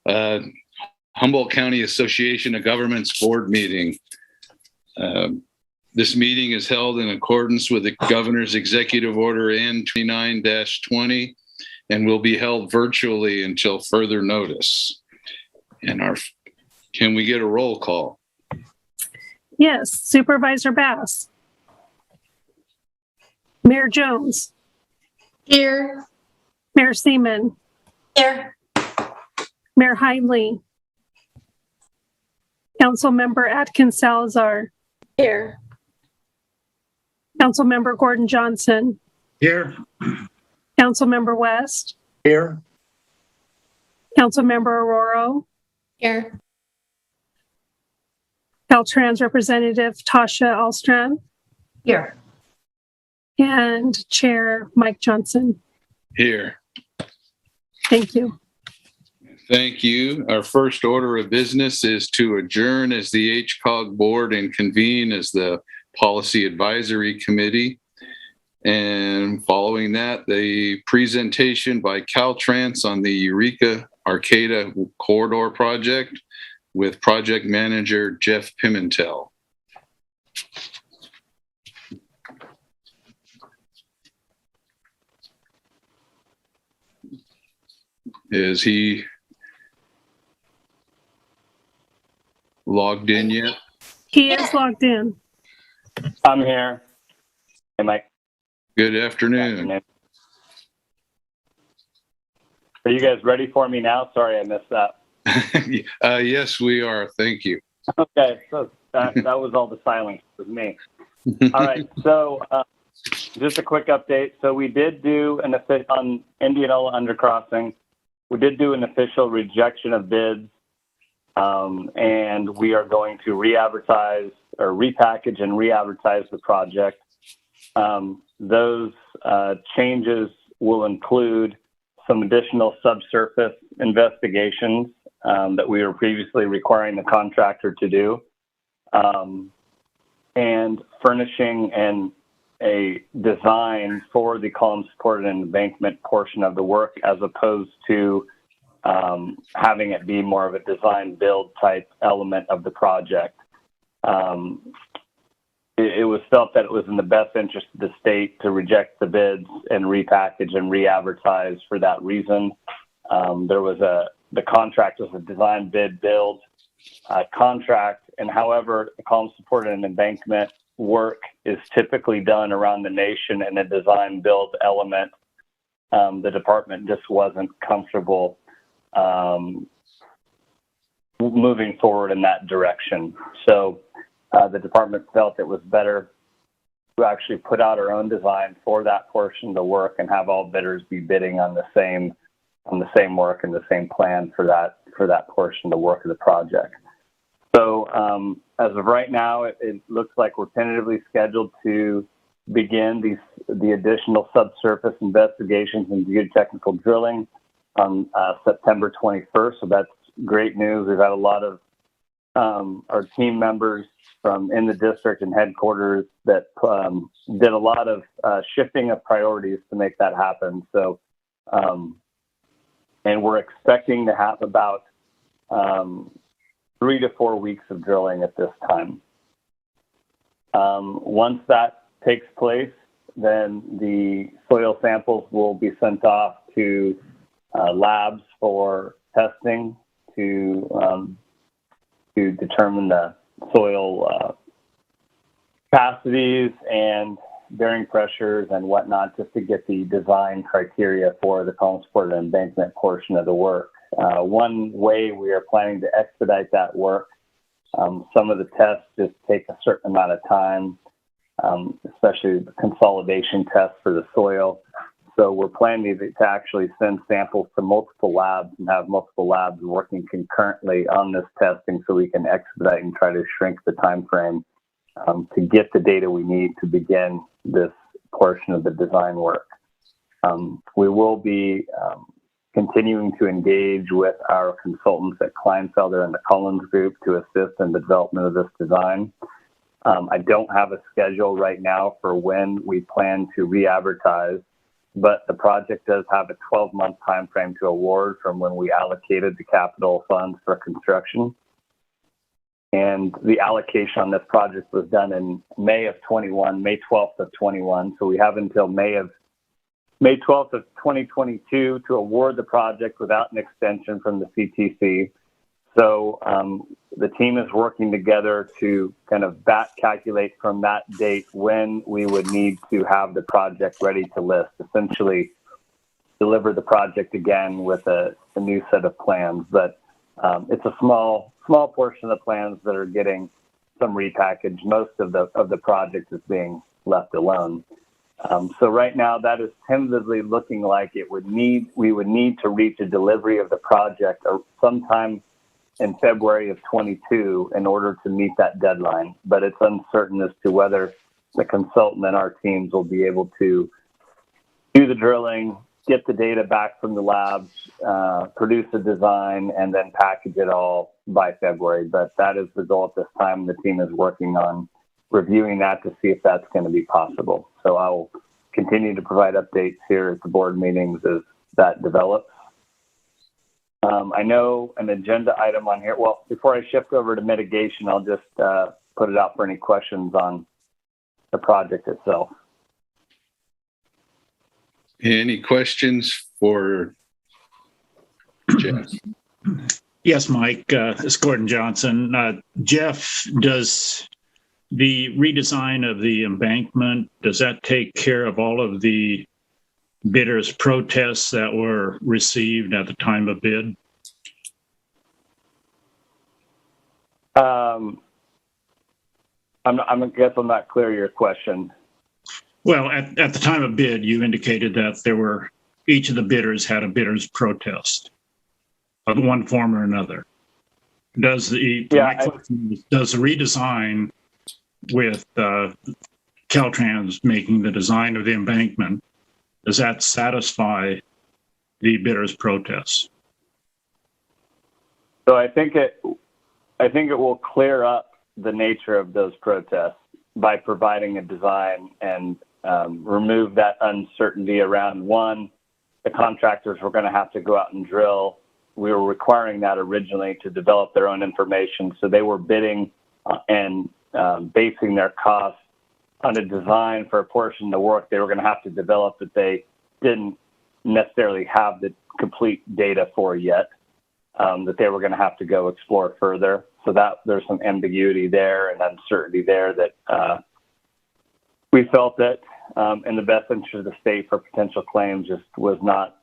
Uh, Humboldt County Association of Governments Board meeting. This meeting is held in accordance with the Governor's Executive Order N29-20 and will be held virtually until further notice. Can we get a roll call? Yes, Supervisor Bass. Mayor Jones. Here. Mayor Seaman. Here. Mayor Hindley. Councilmember Atkins Salazar. Here. Councilmember Gordon Johnson. Here. Councilmember West. Here. Councilmember Aurora. Here. Caltrans Representative Tasha Alstrand. Here. And Chair Mike Johnson. Here. Thank you. Thank you. Our first order of business is to adjourn as the HCOG board and convene as the Policy Advisory Committee. And following that, the presentation by Caltrans on the Eureka Arcata Corridor project with project manager Jeff Pimentel. Is he logged in yet? He is logged in. I'm here. Hey, Mike. Good afternoon. Are you guys ready for me now? Sorry, I missed that. Yes, we are. Thank you. Okay, so that was all the silence with me. All right, so just a quick update. So we did do on Indianola Undercrossing, we did do an official rejection of bids, and we are going to re-advertise or repackage and re-advertise the project. Those changes will include some additional subsurface investigations that we were previously requiring the contractor to do, and furnishing a design for the column supported and embankment portion of the work, as opposed to having it be more of a design build type element of the project. It was felt that it was in the best interest of the state to reject the bids and repackage and re-advertise for that reason. The contract was a design bid build contract, and however, the column support and embankment work is typically done around the nation in a design build element. The department just wasn't comfortable moving forward in that direction. So the department felt it was better to actually put out our own design for that portion of the work and have all bidders be bidding on the same work and the same plan for that portion of the work of the project. So as of right now, it looks like we're tentatively scheduled to begin the additional subsurface investigations and geotechnical drilling on September 21st. So that's great news. We've had a lot of our team members from in the district and headquarters that did a lot of shifting of priorities to make that happen. So, and we're expecting to have about 3 to 4 weeks of drilling at this time. Once that takes place, then the soil samples will be sent off to labs for testing to determine the soil capacities and bearing pressures and whatnot, just to get the design criteria for the column support and embankment portion of the work. One way we are planning to expedite that work, some of the tests just take a certain amount of time, especially the consolidation test for the soil. So we're planning to actually send samples to multiple labs and have multiple labs working concurrently on this testing, so we can expedite and try to shrink the time frame to get the data we need to begin this portion of the design work. We will be continuing to engage with our consultants at Kleinfelder and the Collins Group to assist in the development of this design. I don't have a schedule right now for when we plan to re-advertise. but the project does have a 12-month time frame to award from when we allocated the capital funds for construction. And the allocation on this project was done in May of 21, May 12th of 21. So we have until May 12th of 2022 to award the project without an extension from the CTC. So the team is working together to kind of back calculate from that date when we would need to have the project ready to list, essentially deliver the project again with a new set of plans. But it's a small portion of the plans that are getting some repackaged. Most of the project is being left alone. So right now that is tentatively looking like we would need to reach a delivery of the project sometime in February of 22 in order to meet that deadline. But it's uncertain as to whether the consultant and our teams will be able to do the drilling, get the data back from the labs, produce a design, and then package it all by February. But that is the goal at this time. The team is working on reviewing that to see if that's going to be possible. So I'll continue to provide updates here at the board meetings as that develops. I know an agenda item on here. Well, before I shift over to mitigation, I'll just put it out for any questions on the project itself. Any questions for Jeff? Yes, Mike, it's Gordon Johnson. Jeff, does the redesign of the embankment, does that take care of all of the bidders' protests that were received at the time of bid? I guess I'm not clear your question. Well, at the time of bid, you indicated that each of the bidders had a bidder's protest of one form or another. Does the redesign with Caltrans making the design of the embankment, does that satisfy the bidder's protests? So I think it will clear up the nature of those protests by providing a design and remove that uncertainty around the contractors were going to have to go out and drill. We were requiring that originally to develop their own information. So they were bidding and basing their costs on a design for a portion of the work they were going to have to develop that they didn't necessarily have the complete data for yet, that they were going to have to go explore further. So that there's some ambiguity there and uncertainty there that we felt that in the best interest of the state for potential claims just was not,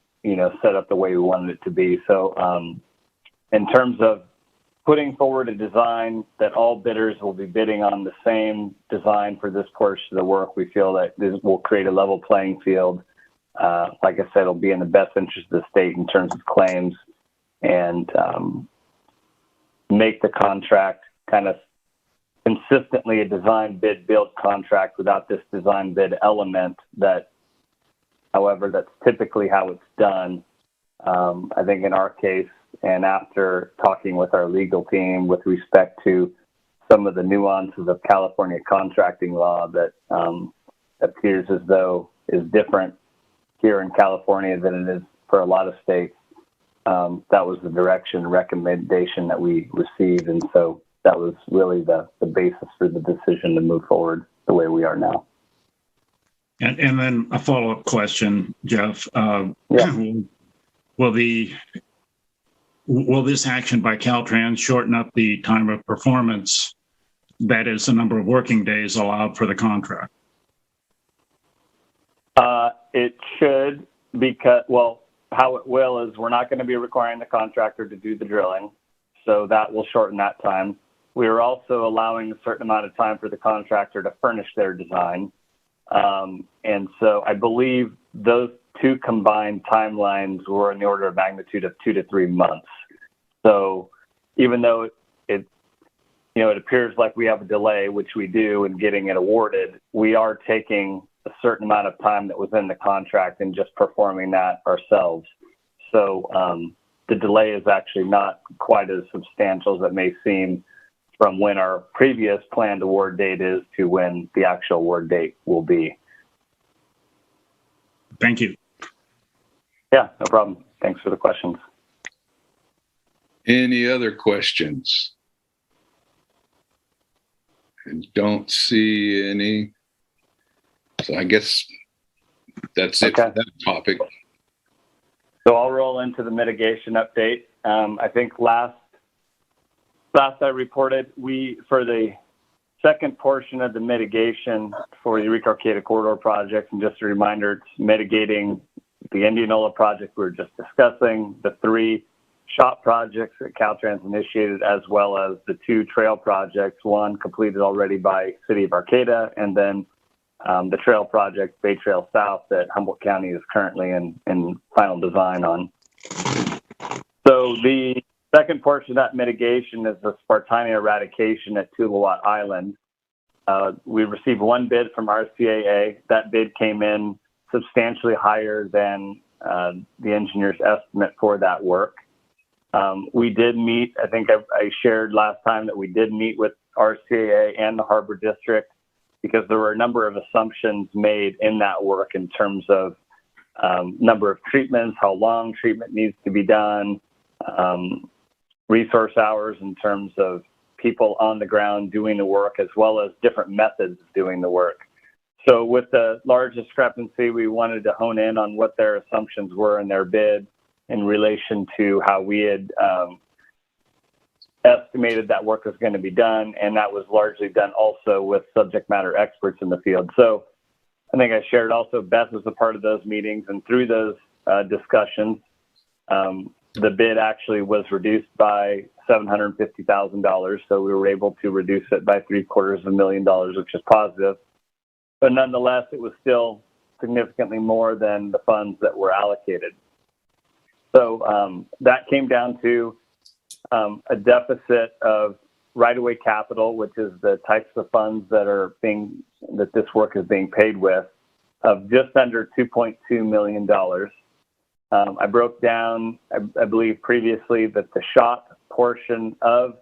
set up the way we wanted it to be. So in terms of putting forward a design that all bidders will be bidding on the same design for this portion of the work, we feel that this will create a level playing field. Like I said, it'll be in the best interest of the state in terms of claims and make the contract kind of consistently a design bid build contract without this design bid element that, however, that's typically how it's done. I think in our case, and after talking with our legal team with respect to some of the nuances of California contracting law that appears as though is different here in California than it is for a lot of states, that was the direction recommendation that we received. And so that was really the basis for the decision to move forward the way we are now. And then a follow-up question, Jeff. Will this action by Caltrans shorten up the time of performance, that is the number of working days allowed for the contract? It should, because, how it will is we're not going to be requiring the contractor to do the drilling. So that will shorten that time. We are also allowing a certain amount of time for the contractor to furnish their design. And so I believe those two combined timelines were in the order of magnitude of 2 to 3 months. So even though it appears like we have a delay, which we do in getting it awarded, we are taking a certain amount of time that was in the contract and just performing that ourselves. So the delay is actually not quite as substantial as it may seem from when our previous planned award date is to when the actual award date will be. Thank you. Yeah, no problem. Thanks for the questions. Any other questions? I don't see any. So I guess that's it for that topic. So I'll roll into the mitigation update. I think last I reported, for the second portion of the mitigation for the Eureka Arcata Corridor project, and just a reminder, it's mitigating the Indianola project we were just discussing, the 3 shop projects that Caltrans initiated, as well as the 2 trail projects, one completed already by City of Arcata, and then the trail project, Bay Trail South, that Humboldt County is currently in final design on. So the second portion of that mitigation is the Spartina eradication at Tulawat Island. We received 1 bid from RCAA. That bid came in substantially higher than the engineer's estimate for that work. We did meet, I think I shared last time that we did meet with RCAA and the Harbor District, because there were a number of assumptions made in that work in terms of number of treatments, how long treatment needs to be done, resource hours in terms of people on the ground doing the work, as well as different methods of doing the work. So with the large discrepancy, we wanted to hone in on what their assumptions were in their bid in relation to how we had estimated that work was going to be done, and that was largely done also with subject matter experts in the field. So I think I shared also Beth was a part of those meetings, and through those discussions, the bid actually was reduced by $750,000. So we were able to reduce it by $750,000, which is positive. But nonetheless, it was still significantly more than the funds that were allocated. So that came down to a deficit of right-of-way capital, which is the types of funds that this work is being paid with, of just under $2.2 million. I broke down, I believe previously, that the shop portion of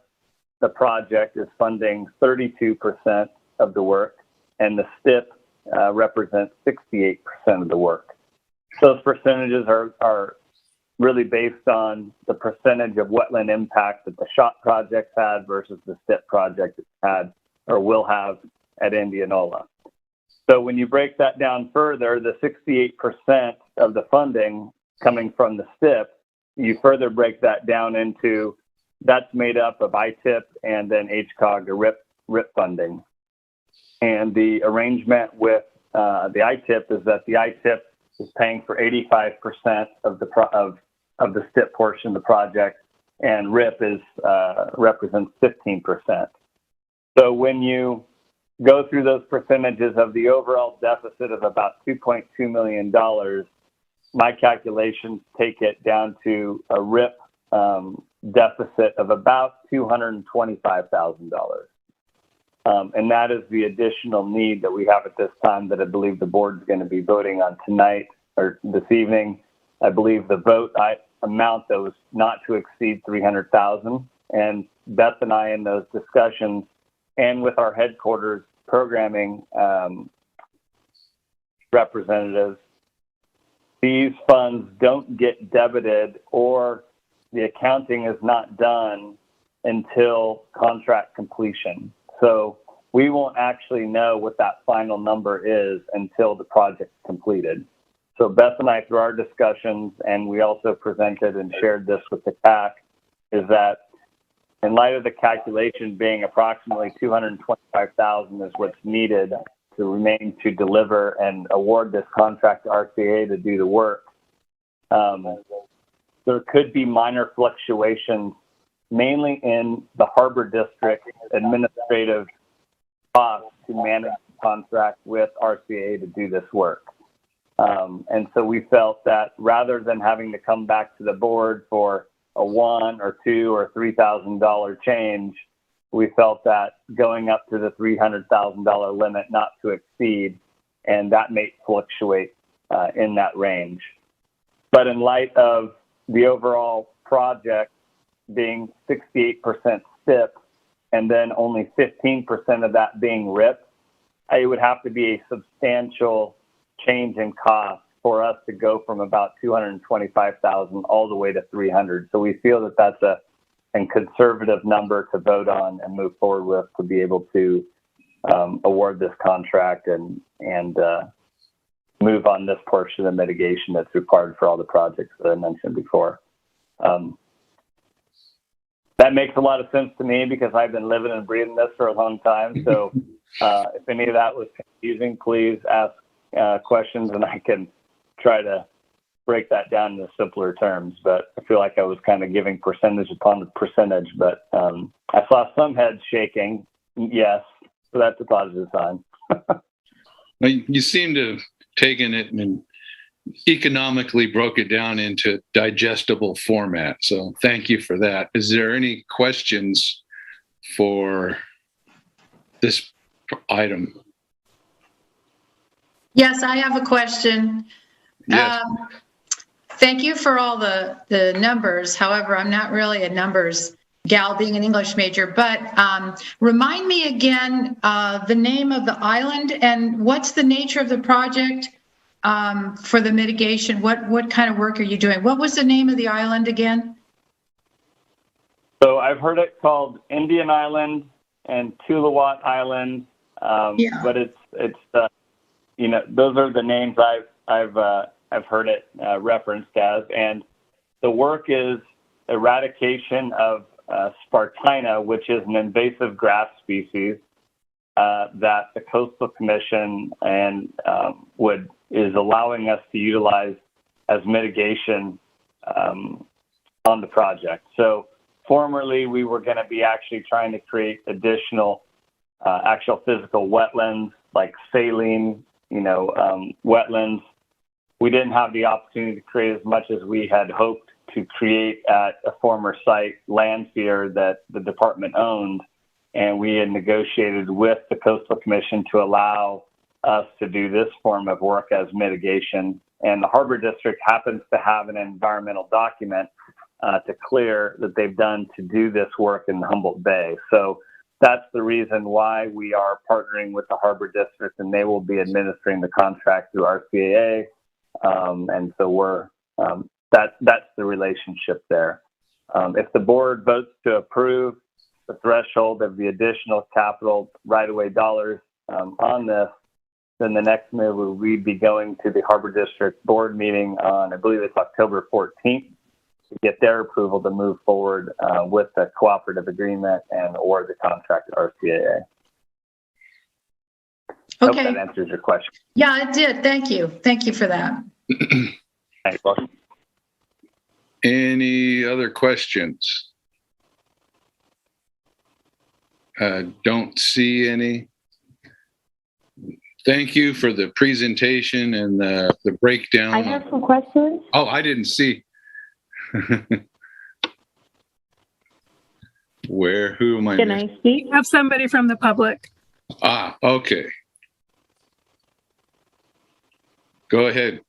the project is funding 32% of the work, and the STIP represents 68% of the work. Those percentages are really based on the percentage of wetland impact that the shop project had versus the STIP project had or will have at Indianola. So when you break that down further, the 68% of the funding coming from the STIP, you further break that down into, that's made up of ITIP and then HCOG or RIP funding. And the arrangement with the ITIP is that the ITIP is paying for 85% of the STIP portion of the project, and RIP represents 15%. So when you go through those percentages of the overall deficit of about $2.2 million, my calculations take it down to a RIP deficit of about $225,000. And that is the additional need that we have at this time that I believe the board is going to be voting on tonight or this evening. I believe the vote amount that was not to exceed $300,000. And Beth and I in those discussions and with our headquarters programming representatives, these funds don't get debited or the accounting is not done until contract completion. So we won't actually know what that final number is until the project's completed. So Beth and I, through our discussions, and we also presented and shared this with the CAC, is that in light of the calculation being approximately $225,000 is what's needed to remain to deliver and award this contract to RCA to do the work, there could be minor fluctuations, mainly in the Harbor District administrative costs to manage the contract with RCA to do this work. And so we felt that rather than having to come back to the board for a $1,000 or $2,000 or $3,000 change, we felt that going up to the $300,000 limit not to exceed, and that may fluctuate in that range. But in light of the overall project being 68% STIP and then only 15% of that being RIP, it would have to be a substantial change in cost for us to go from about 225,000 all the way to 300. So we feel that that's a conservative number to vote on and move forward with to be able to award this contract and move on this portion of mitigation that's required for all the projects that I mentioned before. That makes a lot of sense to me because I've been living and breathing this for a long time. So if any of that was confusing, please ask questions and I can try to break that down into simpler terms. But I feel like I was kind of giving percentage upon the percentage, but I saw some heads shaking. Yes, so that's a positive sign. You seem to have taken it and economically broke it down into digestible format. So thank you for that. Is there any questions for this item? Yes, I have a question. Yes. Thank you for all the numbers. However, I'm not really a numbers gal, being an English major, but remind me again the name of the island and what's the nature of the project for the mitigation. What kind of work are you doing? What was the name of the island again? So I've heard it called Indian Island and Tulawat Island, but it's those are the names I've heard it referenced as, and the work is eradication of Spartina, which is an invasive grass species that the Coastal Commission is allowing us to utilize as mitigation on the project. So formerly, we were going to be actually trying to create additional actual physical wetlands like saline, wetlands. We didn't have the opportunity to create as much as we had hoped to create at a former site, Landsphere, that the department owned. And we had negotiated with the Coastal Commission to allow us to do this form of work as mitigation. And the Harbor District happens to have an environmental document to clear that they've done to do this work in the Humboldt Bay. So that's the reason why we are partnering with the Harbor District, and they will be administering the contract through RCAA. And so that's the relationship there. If the board votes to approve the threshold of the additional capital right-of-way dollars on this, then the next move will we be going to the Harbor District board meeting on, I believe it's October 14th, to get their approval to move forward with the cooperative agreement and award the contract to RCAA. Okay. Hope that answers your question. Yeah, it did. Thank you. Thank you for that. Thanks, welcome. Any other questions? Don't see any. Thank you for the presentation and the breakdown. I have some questions. Oh, I didn't see. Who am I? Can I speak? We have somebody from the public. Okay. Go ahead.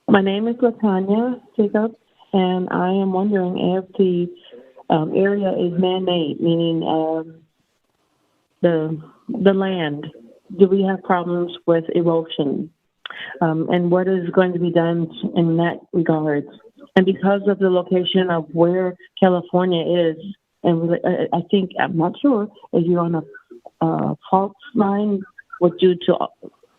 My name is LaTanya Jacob, and I am wondering if the area is man-made, meaning the land. Do we have problems with erosion? And what is going to be done in that regard? And because of the location of where California is, and I think, I'm not sure, if you're on a fault line due to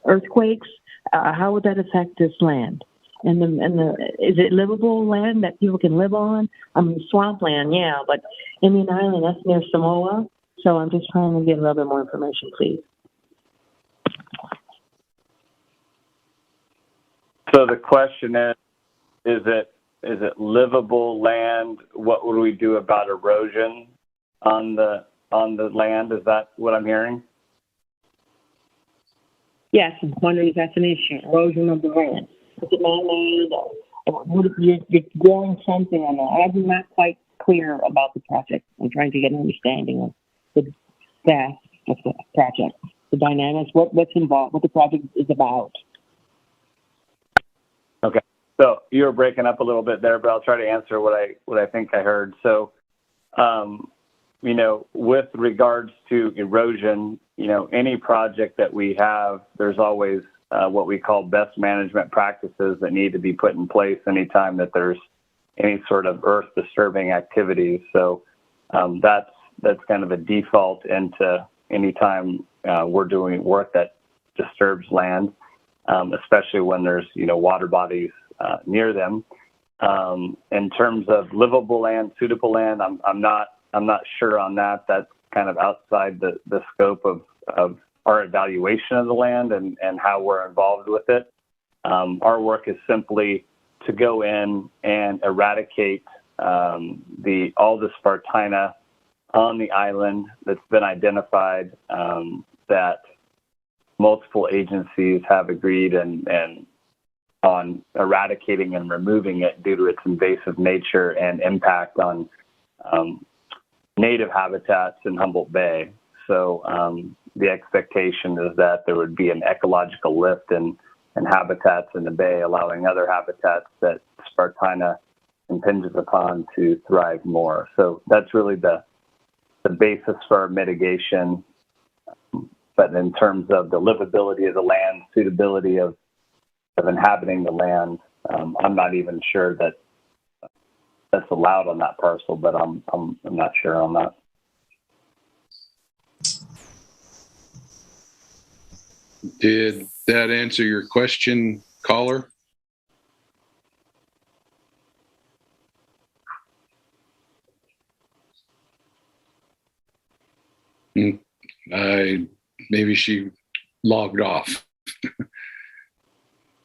earthquakes, how would that affect this land? And is it livable land that people can live on? I mean, swampland, yeah, but Indian Island, that's near Samoa. So I'm just trying to get a little bit more information, please. So the question is it livable land? What would we do about erosion on the land? Is that what I'm hearing? Yes, I'm wondering if that's an issue, erosion of the land. Is it man-made? Would you're growing something on that? I'm not quite clear about the project. I'm trying to get an understanding of the vast of the project, the dynamics, what's involved, what the project is about. Okay. So you were breaking up a little bit there, but I'll try to answer what I think I heard. So, with regards to erosion, any project that we have, there's always what we call best management practices that need to be put in place anytime that there's any sort of earth disturbing activities. So that's kind of a default into anytime we're doing work that disturbs land, especially when there's water bodies near them. In terms of livable land, suitable land, I'm not sure on that. That's kind of outside the scope of our evaluation of the land and how we're involved with it. Our work is simply to go in and eradicate all the Spartina on the island that's been identified, that multiple agencies have agreed and on eradicating and removing it due to its invasive nature and impact on native habitats in Humboldt Bay. So the expectation is that there would be an ecological lift in habitats in the bay, allowing other habitats that Spartina impinges upon to thrive more. So that's really the basis for our mitigation. But in terms of the livability of the land, suitability of inhabiting the land, I'm not even sure that that's allowed on that parcel, but I'm not sure on that. Did that answer your question, caller? Maybe she logged off.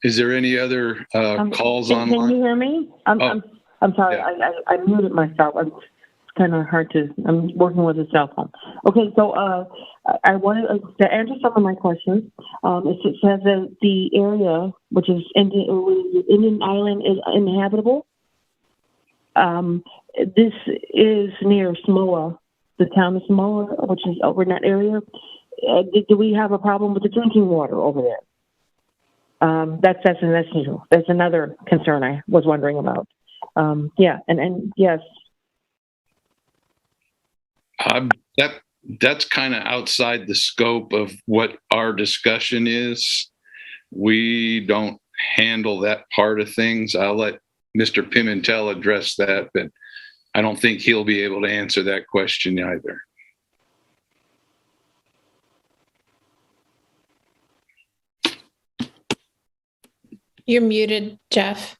Is there any other calls online? Can you hear me? I'm sorry. Yeah. I muted myself. It's kind of hard to. I'm working with a cell phone. Okay, so I wanted to answer some of my questions. It says that the area, which is Indian Island, is inhabitable. This is near Samoa, the town of Samoa, which is over in that area. Do we have a problem with the drinking water over there? That's another concern I was wondering about. Yeah, and yes. That's kind of outside the scope of what our discussion is. We don't handle that part of things. I'll let Mr. Pimentel address that, but I don't think he'll be able to answer that question either. You're muted, Jeff.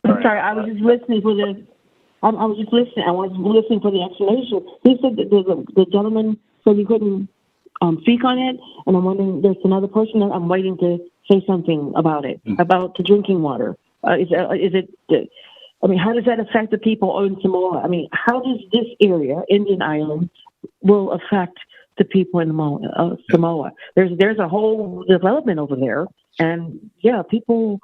I'm sorry, I was just listening for the. I was just listening. I was listening for the explanation. He said that the gentleman said he couldn't speak on it, and I'm wondering. There's another person that I'm waiting to say something about it, about the drinking water. Is it? I mean, how does that affect the people in Samoa? I mean, how does this area, Indian Island, will affect the people in Samoa? There's a whole development over there, and yeah, people.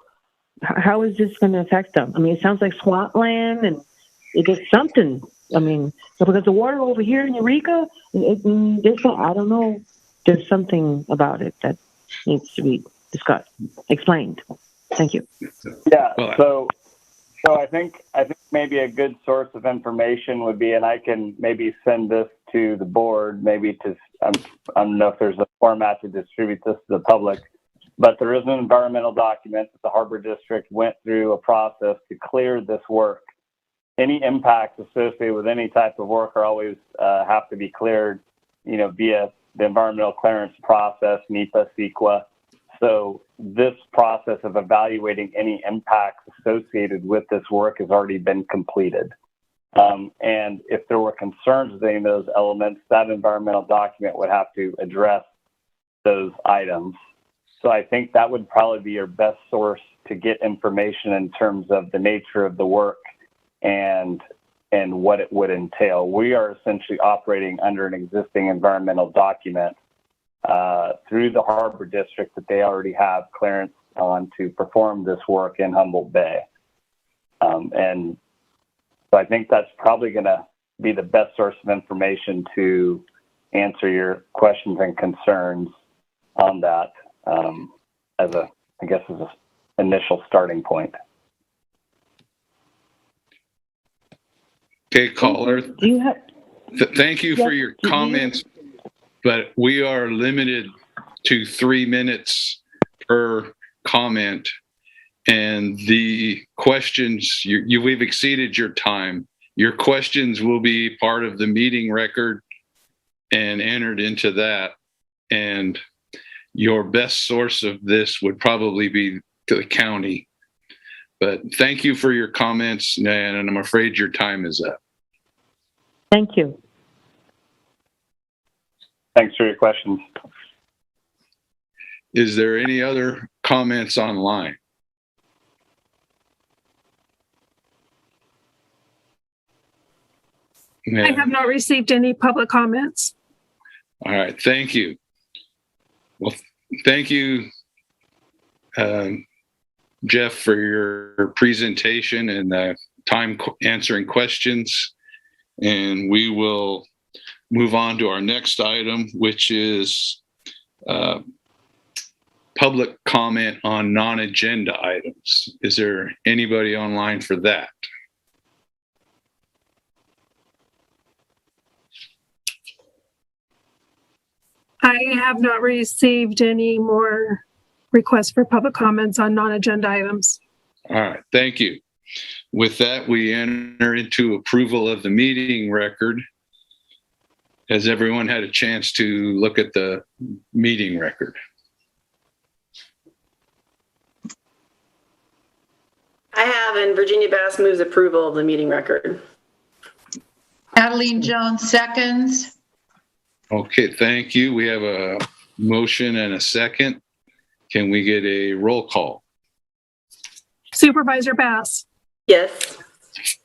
How is this going to affect them? I mean, it sounds like swampland, and it's something. I mean, because the water over here in Eureka, I don't know. There's something about it that needs to be discussed, explained. Thank you. Yeah. So I think maybe a good source of information would be, and I can maybe send this to the board, maybe to I don't know if there's a format to distribute this to the public. But there is an environmental document that the Harbor District went through a process to clear this work. Any impacts associated with any type of work are always have to be cleared, via the environmental clearance process, NEPA, CEQA. So this process of evaluating any impacts associated with this work has already been completed. And if there were concerns with any of those elements, that environmental document would have to address those items. So I think that would probably be your best source to get information in terms of the nature of the work and what it would entail. We are essentially operating under an existing environmental document through the Harbor District that they already have clearance on to perform this work in Humboldt Bay. And so I think that's probably going to be the best source of information to answer your questions and concerns on that. As an initial starting point. Okay, caller. Do you have? Thank you for your comments. but we are limited to 3 minutes per comment. And the questions, we've exceeded your time. Your questions will be part of the meeting record and entered into that. And your best source of this would probably be the county. But thank you for your comments, and I'm afraid your time is up. Thank you. Thanks for your questions. Is there any other comments online? I have not received any public comments. All right, thank you. Well, thank you, Jeff, for your presentation and time answering questions. And we will move on to our next item, which is public comment on non-agenda items. Is there anybody online for that? I have not received any more requests for public comments on non-agenda items. All right, thank you. With that, we enter into approval of the meeting record. Has everyone had a chance to look at the meeting record? I have, and Virginia Bass moves approval of the meeting record. Adeline Jones seconds. Okay, thank you. We have a motion and a second. Can we get a roll call? Supervisor Bass, Yes.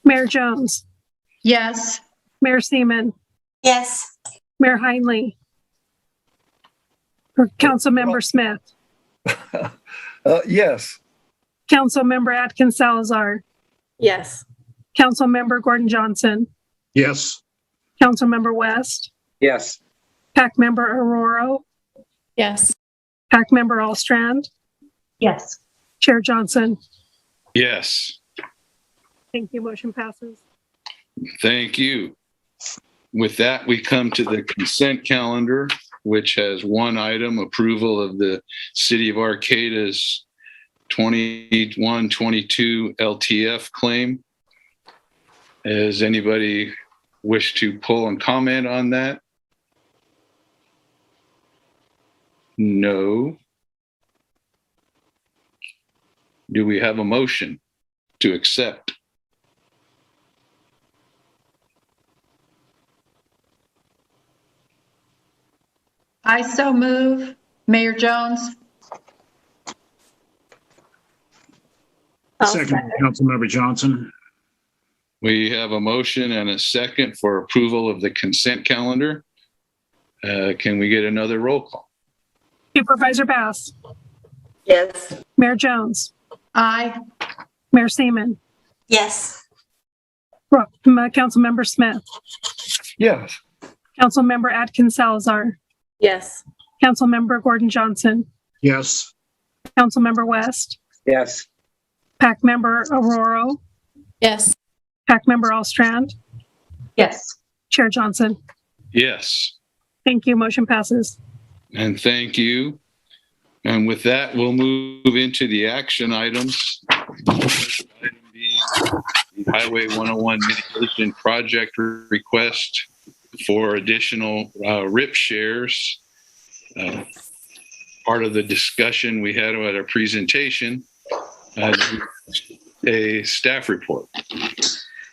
Mayor Jones, Yes. Mayor Seaman, Yes. Mayor Heinley, or Councilmember Smith, Yes. Councilmember Atkins Salazar, Yes. Councilmember Gordon Johnson, Yes. Councilmember West, Yes. PAC member Aurora, Yes. PAC member Allstrand, Yes. Chair Johnson. Yes, Thank you. Motion passes. thank you. With that, we come to the consent calendar, which has one item, approval of the City of Arcata's 21-22 LTF claim. Does anybody wish to pull and comment on that? No. Do we have a motion to accept? I so move. Mayor Jones. Second, Councilmember Johnson. We have a motion and a second for approval of the consent calendar. Can we get another roll call? Supervisor Bass, Yes. Mayor Jones, Aye. Mayor Seaman, Yes. Councilmember Smith, Yes. Councilmember Atkins Salazar, Yes. Councilmember Gordon Johnson, Yes. Councilmember West, Yes. PAC member Aurora, Yes. PAC member Allstrand, Yes. Chair Johnson. Yes, Thank you. Motion passes. and thank you. And with that, we'll move into the action items. Item being the Highway 101 mitigation project request for additional RIP shares. Part of the discussion we had at our presentation, a staff report.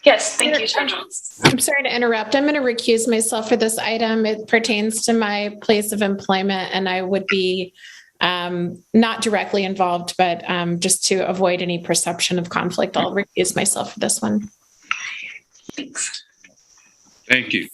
Yes, thank you, Chair Jones. I'm sorry to interrupt. I'm going to recuse myself for this item. It pertains to my place of employment, and I would be not directly involved, but just to avoid any perception of conflict, I'll recuse myself for this one. Thanks. Thank you.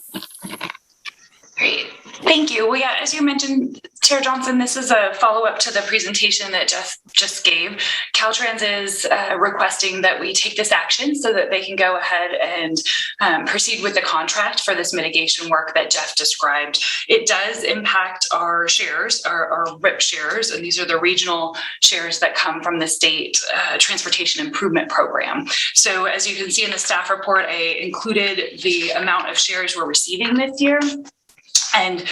Great. Thank you. Well, yeah, as you mentioned, Chair Johnson, this is a follow-up to the presentation that Jeff just gave. Caltrans is requesting that we take this action so that they can go ahead and proceed with the contract for this mitigation work that Jeff described. It does impact our shares, our RIP shares, and these are the regional shares that come from the state transportation improvement program. So as you can see in the staff report, I included the amount of shares we're receiving this year. And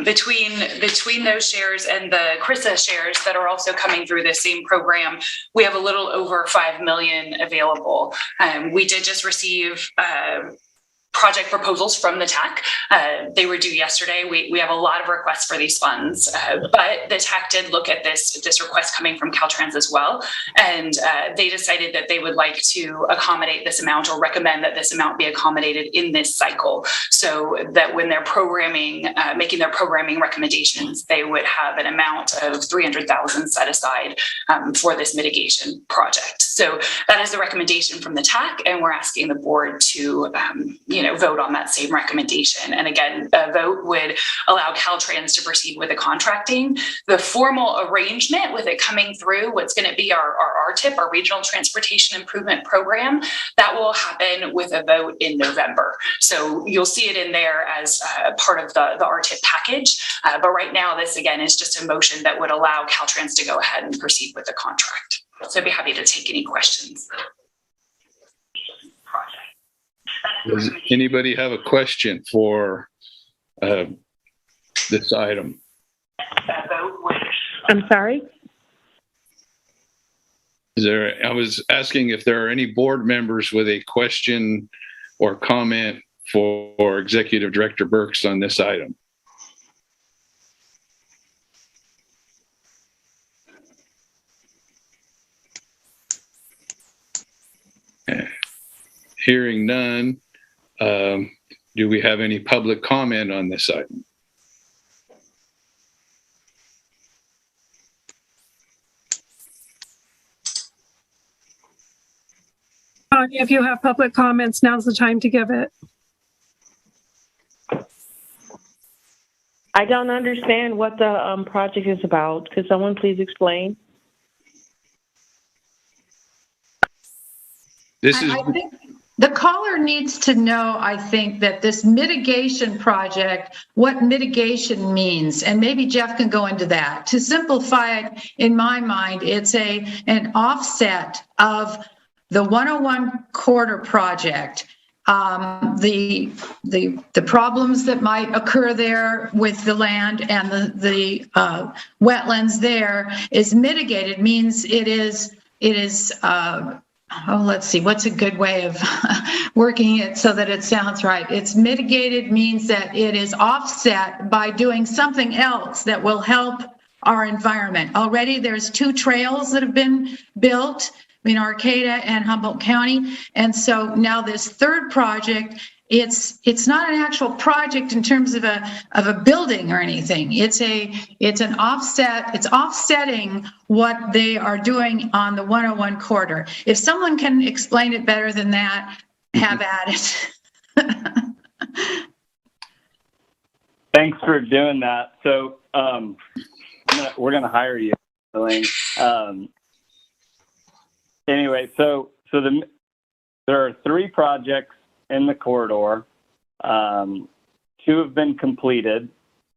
between those shares and the CRISA shares that are also coming through this same program, we have a little over $5 million available. We did just receive project proposals from the TAC. They were due yesterday. We have a lot of requests for these funds, but the TAC did look at this request coming from Caltrans as well, and they decided that they would like to accommodate this amount, or recommend that this amount be accommodated in this cycle, so that when they're programming, making their programming recommendations, they would have an amount of $300,000 set aside for this mitigation project. So that is the recommendation from the TAC, and we're asking the board to, vote on that same recommendation. And again, a vote would allow Caltrans to proceed with the contracting. The formal arrangement with it coming through, what's going to be our RTIP, our Regional Transportation Improvement Program, that will happen with a vote in November. So you'll see it in there as part of the RTIP package. But right now, this again is just a motion that would allow Caltrans to go ahead and proceed with the contract. So I'd be happy to take any questions. Does anybody have a question for this item? I'm sorry? I was asking if there are any board members with a question or comment for Executive Director Burks on this item. Hearing none, do we have any public comment on this item? If you have public comments, now's the time to give it. I don't understand what the project is about. Could someone please explain? This is. I think the caller needs to know, I think, that this mitigation project, what mitigation means, and maybe Jeff can go into that. To simplify it, in my mind, it's an offset of the 101 corridor project. The problems that might occur there with the land and the wetlands there is mitigated, means it is let's see, what's a good way of working it so that it sounds right? It's mitigated means that it is offset by doing something else that will help our environment. Already there's 2 trails that have been built in Arcata and Humboldt County. And so now this third project, it's not an actual project in terms of a building or anything. It's an offset. It's offsetting what they are doing on the 101 corridor. If someone can explain it better than that, have at it. Thanks for doing that. So we're going to hire you, Elaine. Anyway, so there are 3 projects in the corridor. 2 have been completed.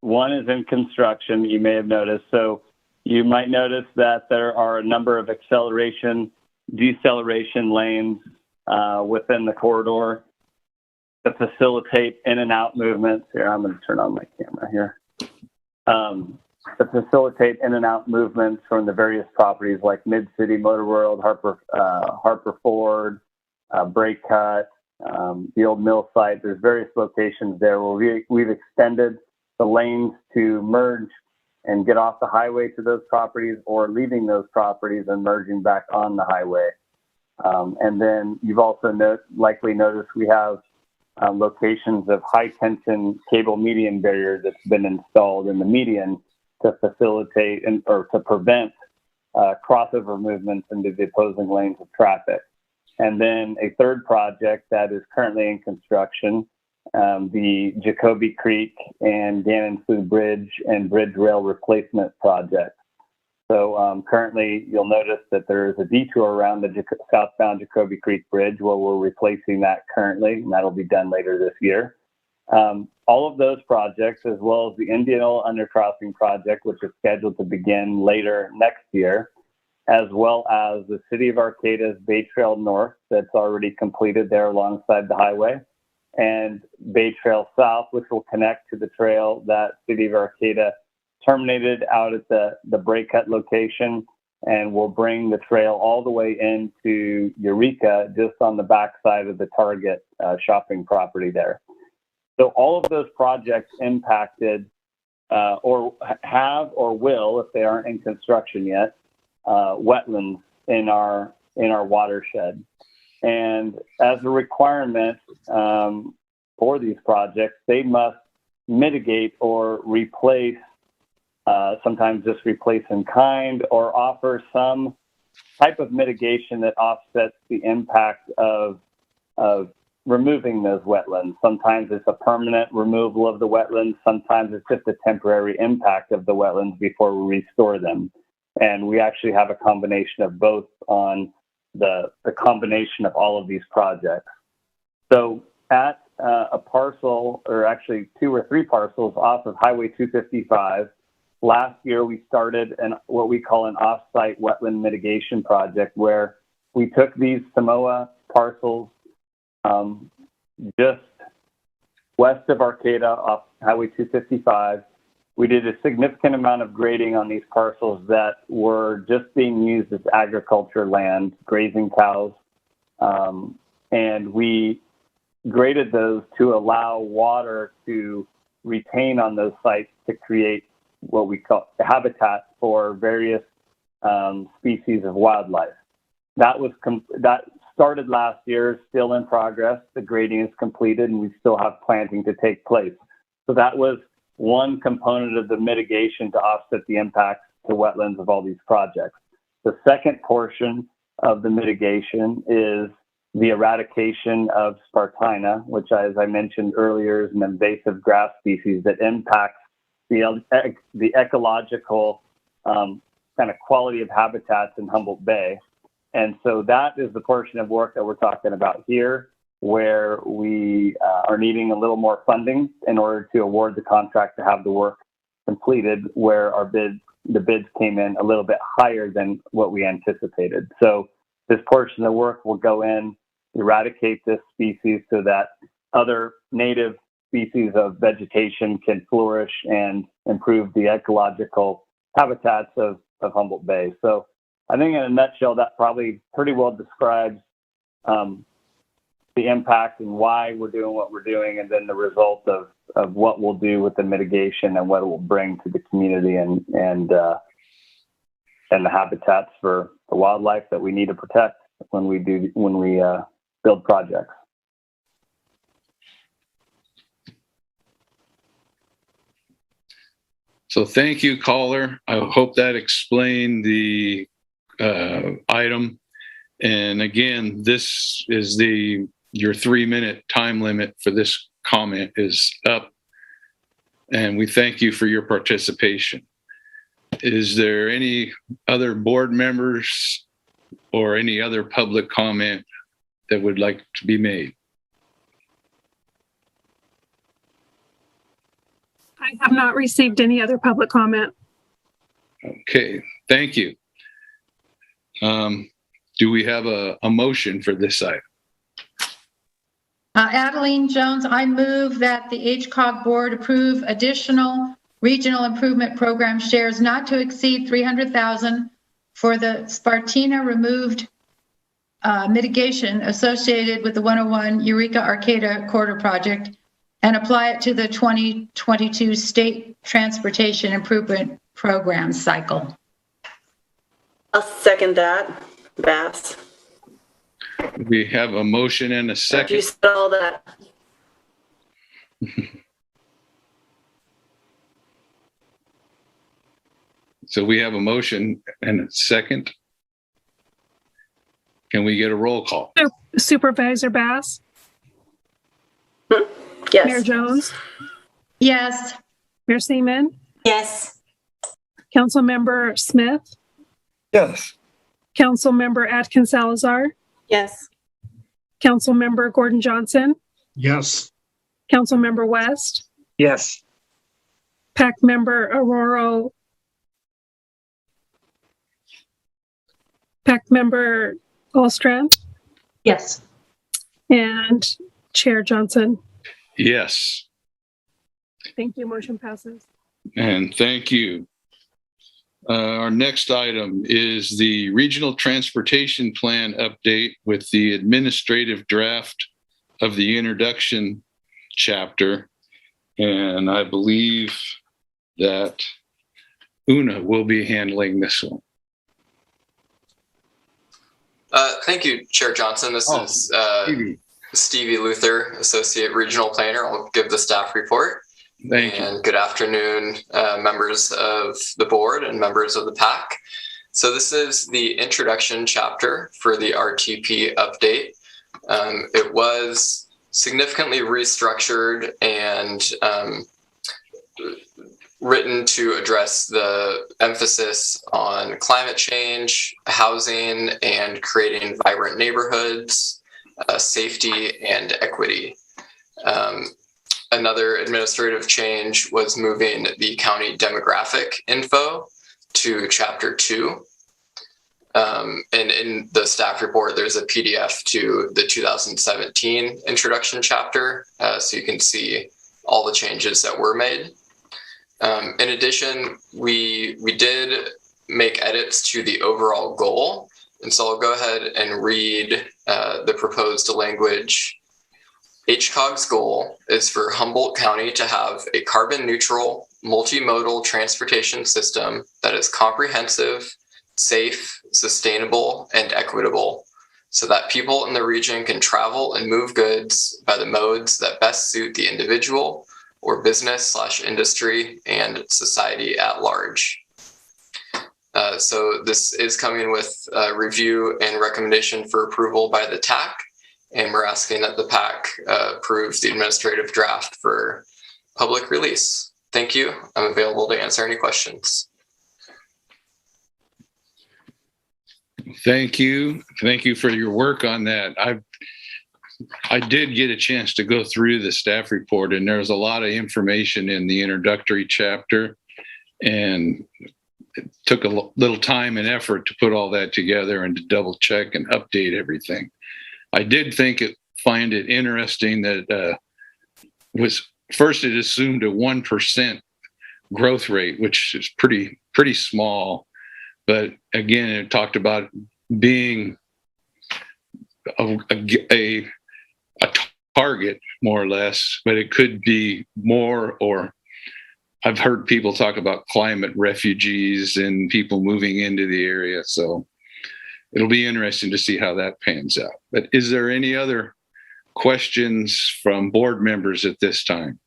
1 is in construction, you may have noticed. So you might notice that there are a number of acceleration, deceleration lanes within the corridor to facilitate in and out movements. Here, I'm going to turn on my camera here. To facilitate in and out movements from the various properties like Mid-City, Motor World, Harper Ford, Break Cut, the old mill site. There's various locations there where we've extended the lanes to merge and get off the highway to those properties, or leaving those properties and merging back on the highway. And then you've also likely noticed we have locations of high tension cable median barrier that's been installed in the median to facilitate or to prevent crossover movements into the opposing lanes of traffic. And then a third project that is currently in construction, the Jacobi Creek and Gannon Bridge and Bridge Rail Replacement Project. So currently you'll notice that there is a detour around the southbound Jacobi Creek Bridge where we're replacing that currently, and that'll be done later this year. All of those projects, as well as the Indianola Undercrossing Project, which is scheduled to begin later next year, as well as the City of Arcata's Bay Trail North that's already completed there alongside the highway, and Bay Trail South, which will connect to the trail that City of Arcata terminated out at the break cut location, and will bring the trail all the way into Eureka, just on the backside of the Target shopping property there. So all of those projects impacted or have or will, if they aren't in construction yet, wetlands in our watershed. And as a requirement for these projects, they must mitigate or replace, sometimes just replace in kind, or offer some type of mitigation that offsets the impact of removing those wetlands. Sometimes it's a permanent removal of the wetlands. Sometimes it's just a temporary impact of the wetlands before we restore them. And we actually have a combination of both on the combination of all of these projects. So at a parcel, or actually 2 or 3 parcels off of Highway 255, last year we started what we call an off-site wetland mitigation project, where we took these Samoa parcels just west of Arcata off Highway 255. We did a significant amount of grading on these parcels that were just being used as agriculture land, grazing cows. And we graded those to allow water to retain on those sites to create what we call habitat for various species of wildlife. That started last year, still in progress. The grading is completed, and we still have planting to take place. So that was one component of the mitigation to offset the impacts to wetlands of all these projects. The second portion of the mitigation is the eradication of Spartina, which, as I mentioned earlier, is an invasive grass species that impacts the ecological kind of quality of habitats in Humboldt Bay. And so that is the portion of work that we're talking about here, where we are needing a little more funding in order to award the contract to have the work completed, where the bids came in a little bit higher than what we anticipated. So this portion of the work will go in, eradicate this species so that other native species of vegetation can flourish and improve the ecological habitats of Humboldt Bay. So I think in a nutshell, that probably pretty well describes the impact and why we're doing what we're doing, and then the result of what we'll do with the mitigation and what it will bring to the community and the habitats for the wildlife that we need to protect when we build projects. So thank you, caller. I hope that explained the item. And again, this is your 3-minute time limit for this comment is up. And we thank you for your participation. Is there any other board members or any other public comment that would like to be made? I have not received any other public comment. Okay, thank you. Do we have a motion for this item? Adeline Jones, I move that the HCOG board approve additional regional improvement program shares not to exceed $300,000 for the Spartina removed mitigation associated with the 101 Eureka Arcata Corridor project, and apply it to the 2022 State Transportation Improvement Program cycle. I'll second that, Bass. We have a motion and a second. You said all that. So we have a motion and a second. Can we get a roll call? Supervisor Bass? Yes. Mayor Jones? Yes. Mayor Seaman? Yes. Councilmember Smith? Yes. Councilmember Atkins Salazar? Yes. Councilmember Gordon Johnson? Yes. Councilmember West? Yes. PAC member Aurora? PAC member Allstrand? Yes. And Chair Johnson. Yes, Thank you. Motion passes. and thank you. Our next item is the Regional Transportation Plan update with the administrative draft of the introduction chapter. And I believe that Una will be handling this one. Thank you, Chair Johnson. This is Stevie Luther, Associate Regional Planner. I'll give the staff report. Thank you. And good afternoon, members of the board and members of the PAC. So this is the introduction chapter for the RTP update. It was significantly restructured and written to address the emphasis on climate change, housing, and creating vibrant neighborhoods, safety, and equity. Another administrative change was moving the county demographic info to Chapter 2. And in the staff report, there's a PDF to the 2017 introduction chapter, so you can see all the changes that were made. In addition, we did make edits to the overall goal. And so I'll go ahead and read the proposed language. HCOG's goal is for Humboldt County to have a carbon neutral, multimodal transportation system that is comprehensive, safe, sustainable, and equitable, so that people in the region can travel and move goods by the modes that best suit the individual or business/industry and society at large. So this is coming with review and recommendation for approval by the TAC, and we're asking that the PAC approve the administrative draft for public release. Thank you. I'm available to answer any questions. Thank you. Thank you for your work on that. I did get a chance to go through the staff report, and there's a lot of information in the introductory chapter, and it took a little time and effort to put all that together and to double check and update everything. I did find it interesting that it assumed a 1% growth rate, which is pretty small. But again, it talked about being a target, more or less, but it could be more, or I've heard people talk about climate refugees and people moving into the area. So it'll be interesting to see how that pans out. But is there any other questions from board members at this time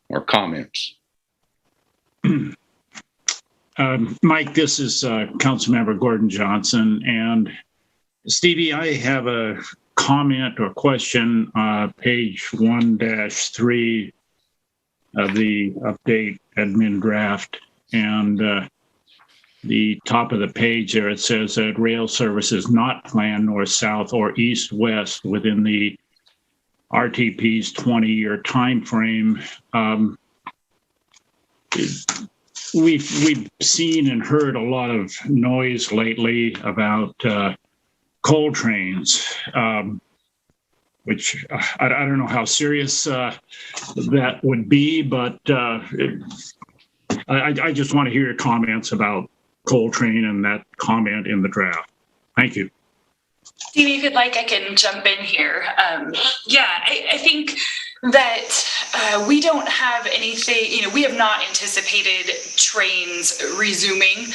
or comments? Mike, this is Councilmember Gordon Johnson. And Stevie, I have a comment or question, page 1-3 of the update admin draft. And the top of the page there, it says that rail service is not planned north-south or east-west within the RTP's 20-year timeframe. We've seen and heard a lot of noise lately about coal trains, which I don't know how serious that would be, but I just want to hear your comments about coal train and that comment in the draft. Thank you. Stevie, if you'd like, I can jump in here. I think that we don't have anything, we have not anticipated trains resuming,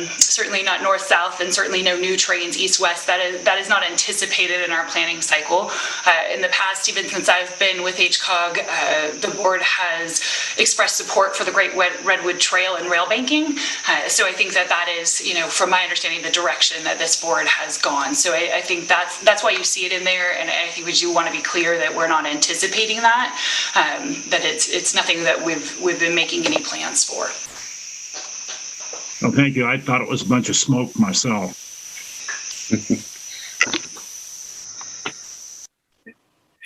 certainly not north-south, and certainly no new trains east-west. That is not anticipated in our planning cycle. In the past, even since I've been with HCOG, the board has expressed support for the Great Redwood Trail and rail banking. So I think that is, from my understanding, the direction that this board has gone. So I think that's why you see it in there, and I think we do want to be clear that we're not anticipating that, that it's nothing that we've been making any plans for. Well, thank you. I thought it was a bunch of smoke myself.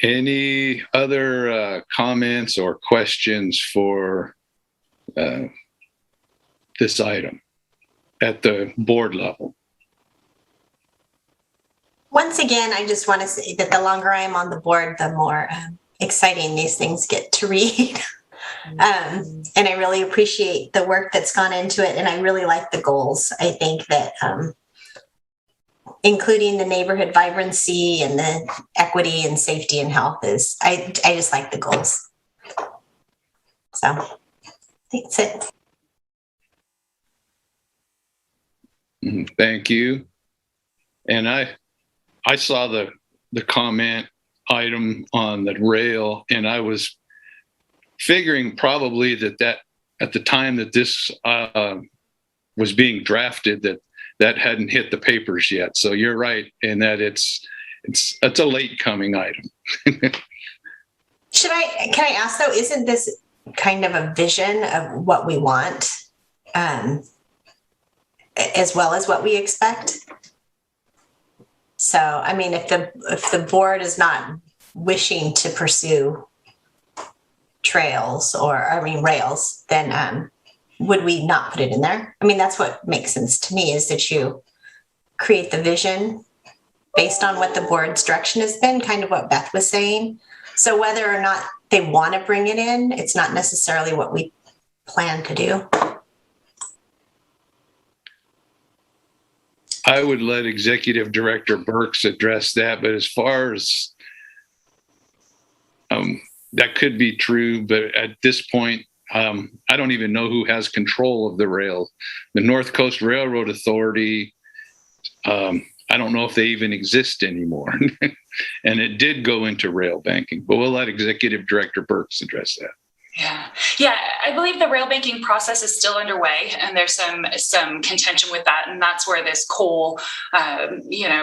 Any other comments or questions for this item at the board level? Once again, I just want to say that the longer I am on the board, the more exciting these things get to read. And I really appreciate the work that's gone into it. And I really like the goals. I think that including the neighborhood vibrancy and the equity and safety and health I just like the goals. So that's it. Thank you. And I saw the comment item on the rail, and I was figuring probably that at the time that this was being drafted, that hadn't hit the papers yet. So you're right in that it's a late coming item. Can I ask though, isn't this kind of a vision of what we want, as well as what we expect? So, I mean, if the board is not wishing to pursue rails, then would we not put it in there? I mean, that's what makes sense to me, is that you create the vision based on what the board's direction has been, kind of what Beth was saying. So whether or not they want to bring it in, it's not necessarily what we plan to do. I would let Executive Director Burks address that, but as far as that could be true, but at this point, I don't even know who has control of the rail. The North Coast Railroad Authority, I don't know if they even exist anymore. And it did go into rail banking, but we'll let Executive Director Burks address that. Yeah, I believe the rail banking process is still underway, and there's some contention with that, and that's where this coal,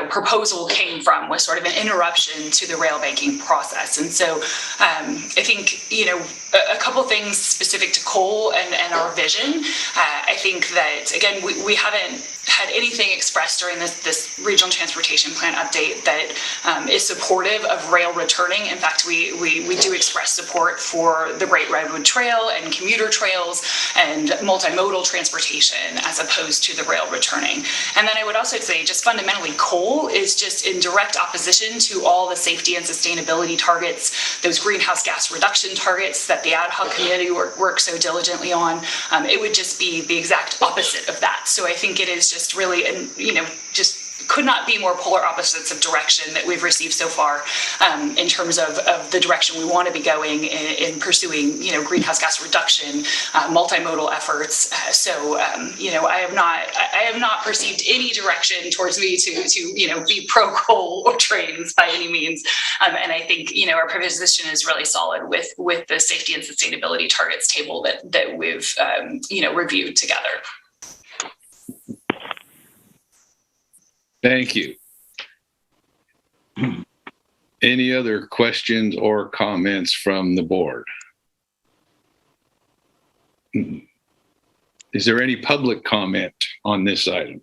proposal came from, was sort of an interruption to the rail banking process. And so, I think a couple things specific to coal and our vision. I think that again we haven't had anything expressed during this regional transportation plan update that is supportive of rail returning. In fact, we do express support for the Great Redwood Trail and commuter trails and multimodal transportation as opposed to the rail returning. And then I would also say just fundamentally coal is just in direct opposition to all the safety and sustainability targets, those greenhouse gas reduction targets that the ad hoc committee works so diligently on. It would just be the exact opposite of that. So I think it is just really, just could not be more polar opposites of direction that we've received so far in terms of the direction we want to be going in pursuing, greenhouse gas reduction, multimodal efforts. I have not perceived any direction towards me to be pro coal or trains by any means. And I think, our position is really solid with the safety and sustainability targets table that we've, reviewed together. Thank you. Any other questions or comments from the board? Is there any public comment on this item?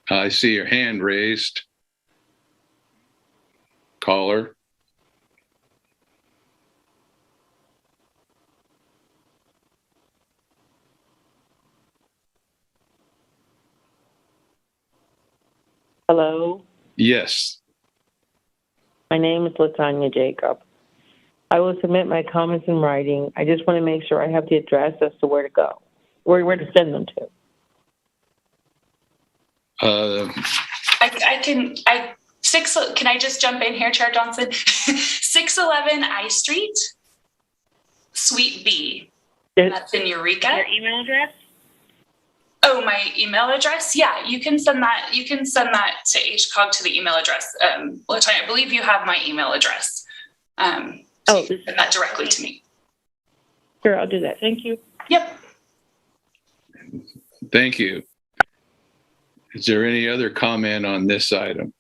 I see your hand raised. Caller. Hello? Yes. My name is Latanya Jacob. I will submit my comments in writing. I just want to make sure I have the address as to where to go, where to send them to. Can I just jump in here, Chair Johnson? 611 I Street, Suite B. That's in Eureka. Your email address? Oh, my email address? Yeah, you can send that. You can send that to HCOG to the email address. Latanya, I believe you have my email address. Send that directly to me. Sure, I'll do that. Thank you. Yep. Thank you. Is there any other comment on this item?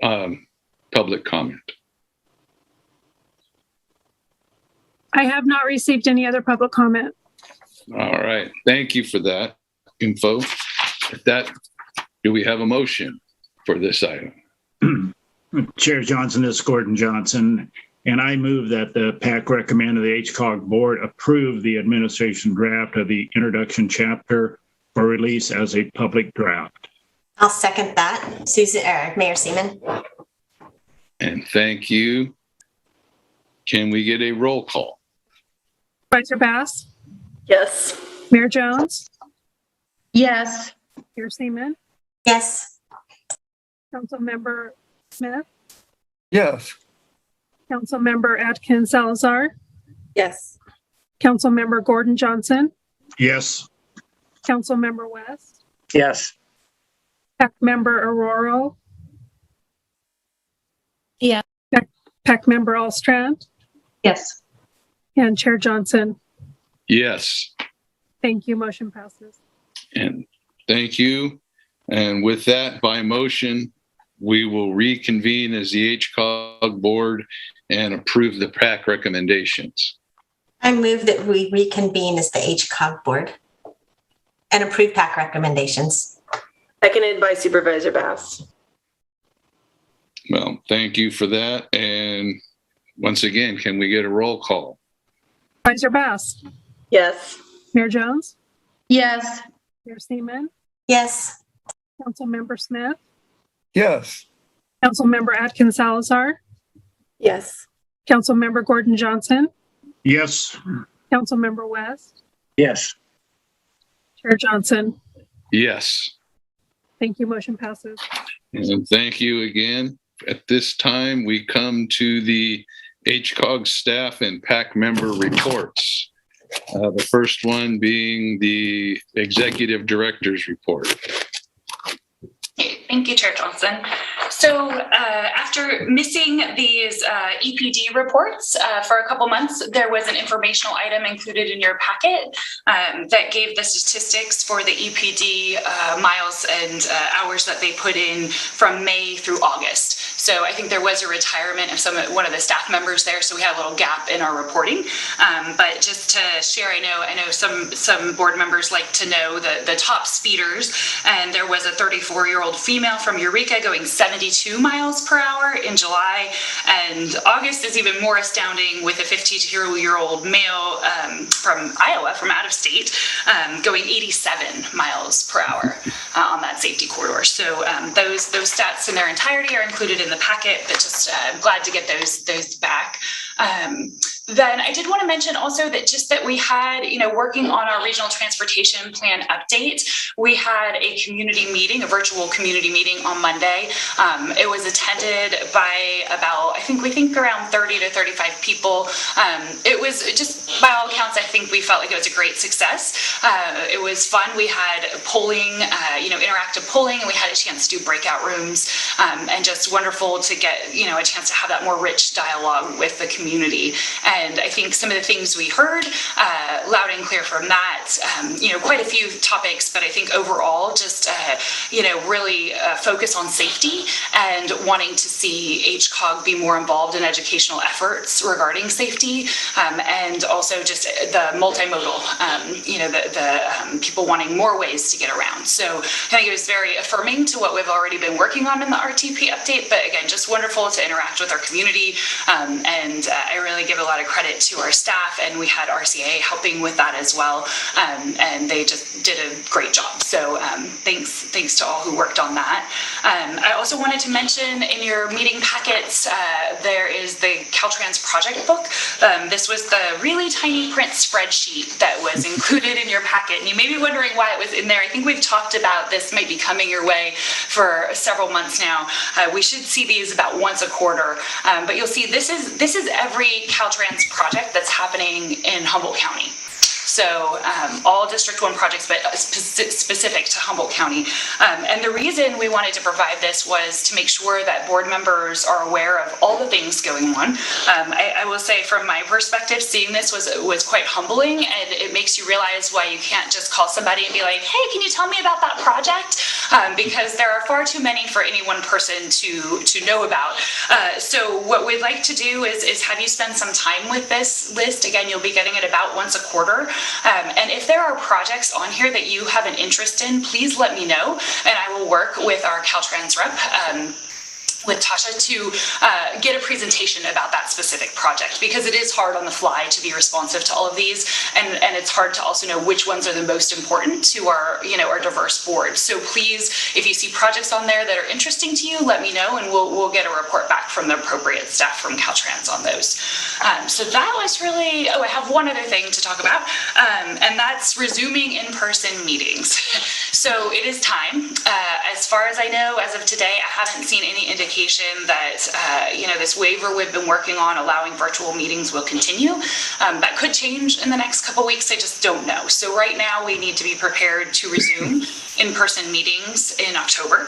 Public comment. I have not received any other public comment. All right. Thank you for that info. With that, do we have a motion for this item? Chair Johnson, this is Gordon Johnson. And I move that the PAC recommend the HCOG board approve the administration draft of the introduction chapter for release as a public draft. I'll second that. Mayor Seaman. And thank you. Can we get a roll call? Supervisor Bass, Yes. Mayor Jones, Yes. Mayor Seaman, Yes. Councilmember Smith, Yes. Councilmember Atkins Salazar, Yes. Councilmember Gordon Johnson, Yes. Councilmember West, Yes. PAC member Aurora. Yeah. PAC member Allstrand, Yes. and Chair Johnson. Yes. Thank you. Motion passes. And thank you. And with that, by motion, we will reconvene as the HCOG board and approve the PAC recommendations. I move that we reconvene as the HCOG board and approve PAC recommendations. Seconded by Supervisor Bass. Well, thank you for that. And once again, can we get a roll call? Supervisor Bass, Yes. Mayor Jones, Yes. Mayor Seaman, Yes. Councilmember Smith, Yes. Councilmember Atkins Salazar, Yes. Councilmember Gordon Johnson, Yes. Councilmember West, Yes. Chair Johnson. Yes. Thank you. Motion passes. And thank you again. At this time, we come to the HCOG staff and PAC member reports. The first one being the executive director's report. Thank you, Chair Johnson. So after missing these EPD reports for a couple months, there was an informational item included in your packet that gave the statistics for the EPD miles and hours that they put in from May through August. So I think there was a retirement of one of the staff members there, so we had a little gap in our reporting. But just to share, I know some board members like to know the top speeders, and there was a 34-year-old female from Eureka going 72 miles per hour in July, and August is even more astounding with a 52-year-old male from Iowa, from out of state, going 87 miles per hour on that safety corridor. So those stats in their entirety are included in the packet, but just glad to get those back. Then I did want to mention also that we had, working on our regional transportation plan update, we had a community meeting, a virtual community meeting on Monday. It was attended by we think around 30 to 35 people. It was just, by all accounts, I think we felt like it was a great success. It was fun. We had polling, interactive polling, and we had a chance to do breakout rooms, and just wonderful to get, a chance to have that more rich dialogue with the community. And I think some of the things we heard loud and clear from that, quite a few topics, but I think overall just, really focus on safety and wanting to see HCOG be more involved in educational efforts regarding safety, and also just the multimodal, the people wanting more ways to get around. So I think it was very affirming to what we've already been working on in the RTP update, but again, just wonderful to interact with our community, and I really give a lot of credit to our staff, and we had RCA helping with that as well, and they just did a great job. So thanks to all who worked on that. I also wanted to mention in your meeting packets, there is the Caltrans project book. This was the really tiny print spreadsheet that was included in your packet, and you may be wondering why it was in there. I think we've talked about this might be coming your way for several months now. We should see these about once a quarter, but you'll see this is every Caltrans project that's happening in Humboldt County. So all District 1 projects, but specific to Humboldt County. And the reason we wanted to provide this was to make sure that board members are aware of all the things going on. I will say from my perspective, seeing this was quite humbling, and it makes you realize why you can't just call somebody and be like, hey, can you tell me about that project? Because there are far too many for any one person to know about. So what we'd like to do is have you spend some time with this list. Again, you'll be getting it about once a quarter. And if there are projects on here that you have an interest in, please let me know, and I will work with our Caltrans rep with Tasha to get a presentation about that specific project, because it is hard on the fly to be responsive to all of these, and it's hard to also know which ones are the most important to our our diverse board. So please, if you see projects on there that are interesting to you, let me know, and we'll get a report back from the appropriate staff from Caltrans on those. So that was really, I have one other thing to talk about, and that's resuming in-person meetings. So it is time. As far as I know, as of today, I haven't seen any indication that this waiver we've been working on allowing virtual meetings will continue. That could change in the next couple weeks. I just don't know. So right now we need to be prepared to resume in-person meetings in October.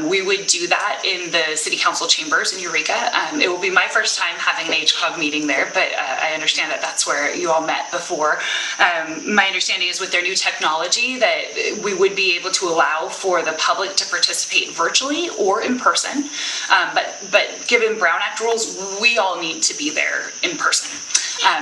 We would do that in the City Council chambers in Eureka. It will be my first time having an HCOG meeting there, but I understand that that's where you all met before. My understanding is with their new technology that we would be able to allow for the public to participate virtually or in person. But given Brown Act rules, we all need to be there in person.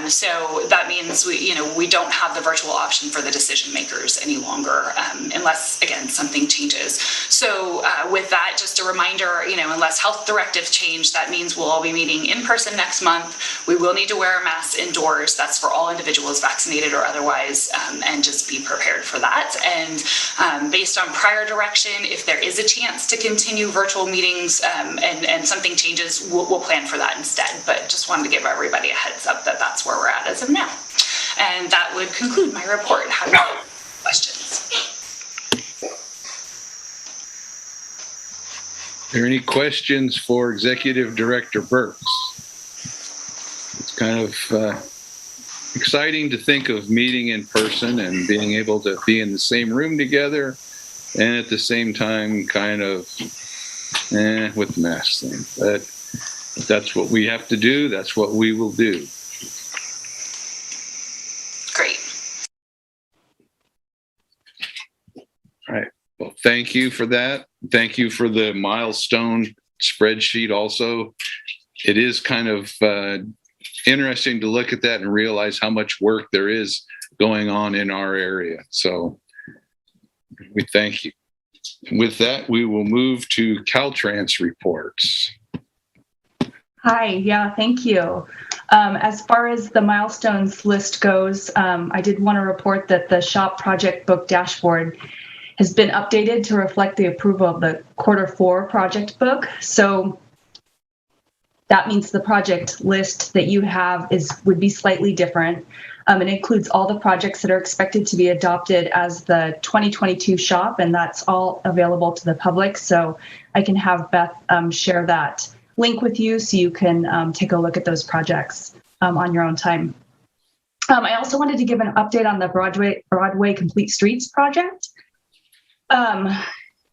So that means we don't have the virtual option for the decision makers any longer, unless again something changes. So with that, just a reminder, unless health directives change, that means we'll all be meeting in person next month. We will need to wear a mask indoors. That's for all individuals vaccinated or otherwise, and just be prepared for that. And based on prior direction, if there is a chance to continue virtual meetings and something changes, we'll plan for that instead. But just wanted to give everybody a heads up that that's where we're at as of now. And that would conclude my report. Have any questions? Are there any questions for Executive Director Burks? It's kind of exciting to think of meeting in person and being able to be in the same room together, and at the same time kind of with the mask thing. But that's what we have to do. That's what we will do. Great. All right. Well, thank you for that. Thank you for the milestone spreadsheet also. It is kind of interesting to look at that and realize how much work there is going on in our area. So we thank you. With that, we will move to Caltrans Reports. Hi, yeah, thank you. As far as the milestones list goes, I did want to report that the SHOP project book dashboard has been updated to reflect the approval of the Q4 project book. So that means the project list that you have would be slightly different. It includes all the projects that are expected to be adopted as the 2022 SHOP, and that's all available to the public. So I can have Beth share that link with you so you can take a look at those projects on your own time. I also wanted to give an update on the Broadway Complete Streets project.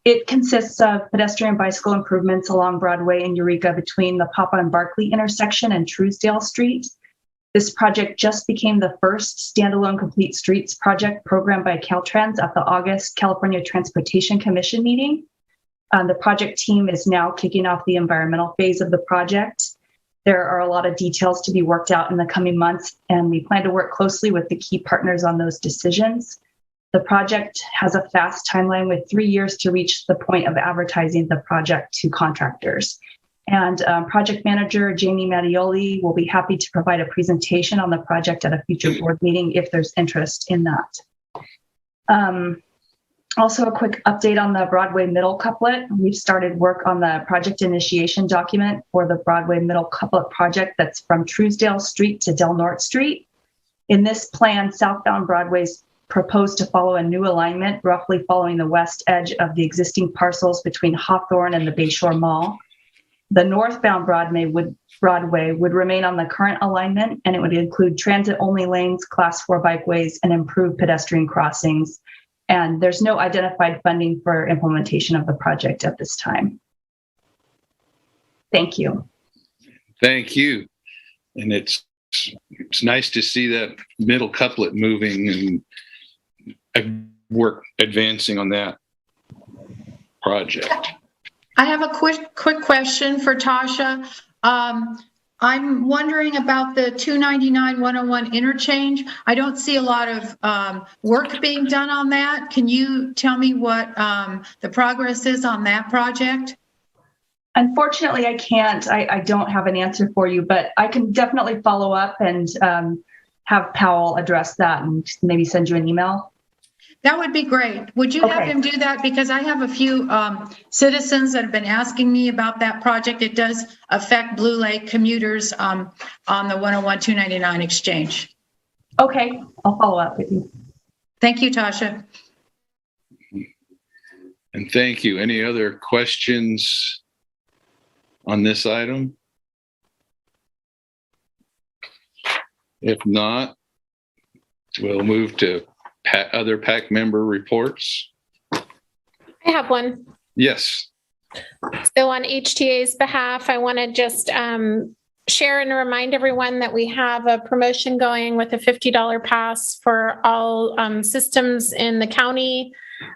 It consists of pedestrian bicycle improvements along Broadway and Eureka between the Papa and Barkley intersection and Truesdale Street. This project just became the first standalone Complete Streets project programmed by Caltrans at the August California Transportation Commission meeting. The project team is now kicking off the environmental phase of the project. There are a lot of details to be worked out in the coming months, and we plan to work closely with the key partners on those decisions. The project has a fast timeline with 3 years to reach the point of advertising the project to contractors. And project manager Jamie Mattioli will be happy to provide a presentation on the project at a future board meeting if there's interest in that. Also, a quick update on the Broadway Middle Couplet. We've started work on the project initiation document for the Broadway Middle Couplet project that's from Truesdale Street to Del Norte Street. In this plan, southbound Broadway's proposed to follow a new alignment roughly following the west edge of the existing parcels between Hawthorne and the Bayshore Mall. The northbound Broadway would remain on the current alignment, and it would include transit-only lanes, class 4 bikeways, and improved pedestrian crossings. And there's no identified funding for implementation of the project at this time. Thank you. Thank you. And it's nice to see that middle couplet moving and work advancing on that project. I have a quick question for Tasha. I'm wondering about the 299-101 interchange. I don't see a lot of work being done on that. Can you tell me what the progress is on that project? Unfortunately, I can't. I don't have an answer for you, but I can definitely follow up and have Powell address that and maybe send you an email. That would be great. Would you have him do that? Because I have a few citizens that have been asking me about that project. It does affect Blue Lake commuters on the 101-299 exchange. Okay, I'll follow up with you. Thank you, Tasha. And thank you. Any other questions on this item? If not, we'll move to other PAC member reports. I have one. Yes. So on HTA's behalf, I want to just share and remind everyone that we have a promotion going with a $50 pass for all systems in the county.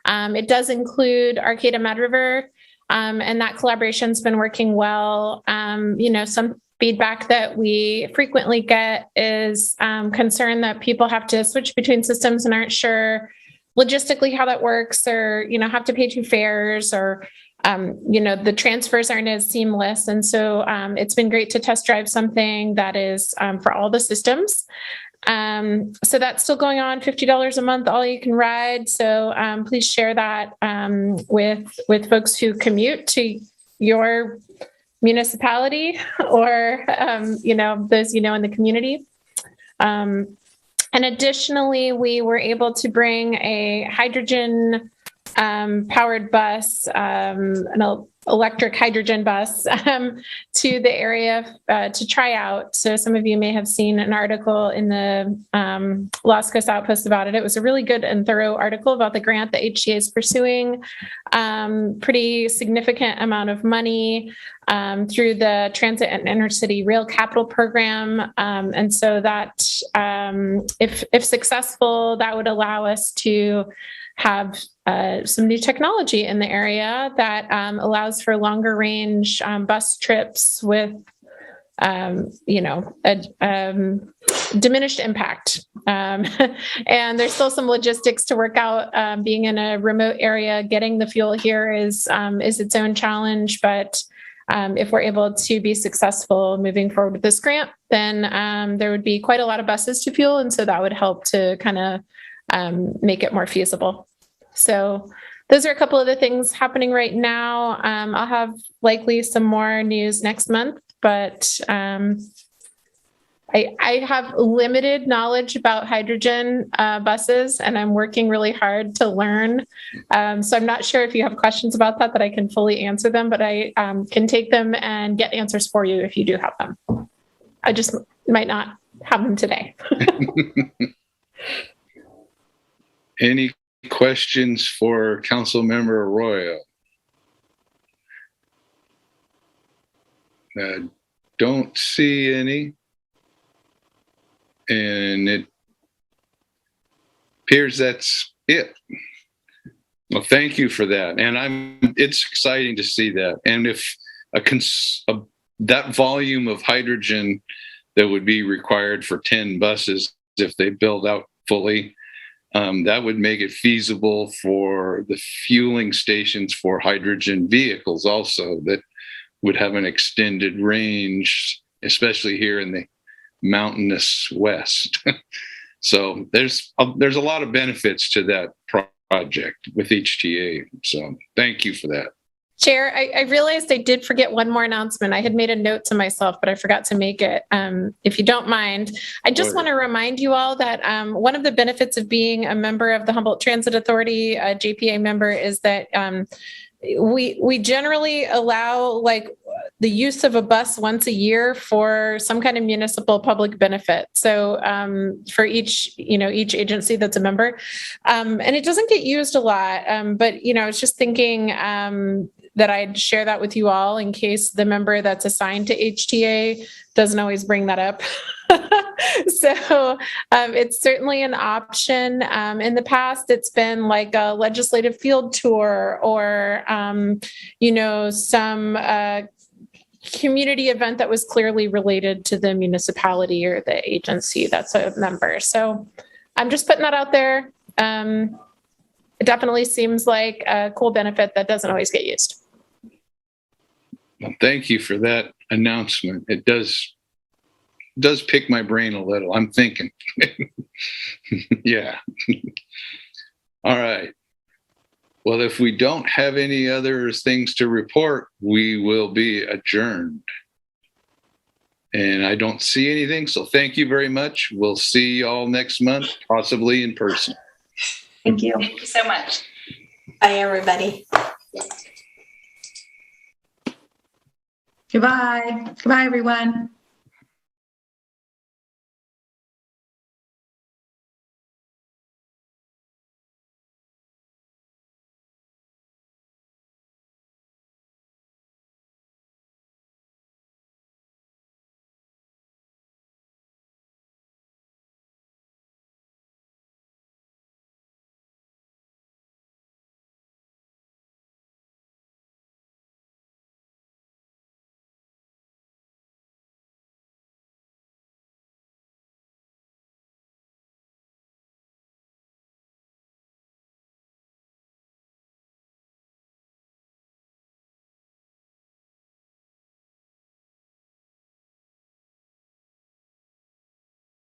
It does include Arcata Mad River, and that collaboration's been working well. Some feedback that we frequently get is concern that people have to switch between systems and aren't sure logistically how that works, or, have to pay 2 fares, or, the transfers aren't as seamless. And so it's been great to test drive something that is for all the systems. So that's still going on, $50 a month, all you can ride. So please share that with folks who commute to your municipality or, those in the community. And additionally, we were able to bring a hydrogen powered bus, an electric hydrogen bus to the area to try out. So some of you may have seen an article in the Las Coast Outpost about it. It was a really good and thorough article about the grant that HCA is pursuing. Pretty significant amount of money through the Transit and Intercity Rail Capital Program. And so that if successful, that would allow us to have some new technology in the area that allows for longer range bus trips with, a diminished impact. And there's still some logistics to work out. Being in a remote area, getting the fuel here is its own challenge. But if we're able to be successful moving forward with this grant, then there would be quite a lot of buses to fuel. And so that would help to kind of make it more feasible. So those are a couple of the things happening right now. I'll have likely some more news next month, but I have limited knowledge about hydrogen buses, and I'm working really hard to learn. So I'm not sure if you have questions about that I can fully answer them, but I can take them and get answers for you if you do have them. I just might not have them today. Any questions for Council Member Arroyo? Don't see any. And it appears that's it. Well, thank you for that. And it's exciting to see that. And if that volume of hydrogen that would be required for 10 buses, if they build out fully, that would make it feasible for the fueling stations for hydrogen vehicles also that would have an extended range, especially here in the mountainous West. So there's a lot of benefits to that project with HTA. So thank you for that. Chair, I realized I did forget one more announcement. I had made a note to myself, but I forgot to make it. If you don't mind, I just want to remind you all that one of the benefits of being a member of the Humboldt Transit Authority, a JPA member, is that we generally allow the use of a bus once a year for some kind of municipal public benefit. So for each agency that's a member, and it doesn't get used a lot. But I was just thinking that I'd share that with you all in case the member that's assigned to HTA doesn't always bring that up. So it's certainly an option. In the past, it's been like a legislative field tour or, some community event that was clearly related to the municipality or the agency that's a member. So I'm just putting that out there. It definitely seems like a cool benefit that doesn't always get used. Well, thank you for that announcement. It does pick my brain a little. I'm thinking. Yeah. All right. Well, if we don't have any other things to report, we will be adjourned. And I don't see anything, so thank you very much. We'll see you all next month, possibly in person. Thank you. Thank you so much. Bye, everybody. Goodbye. Goodbye, everyone.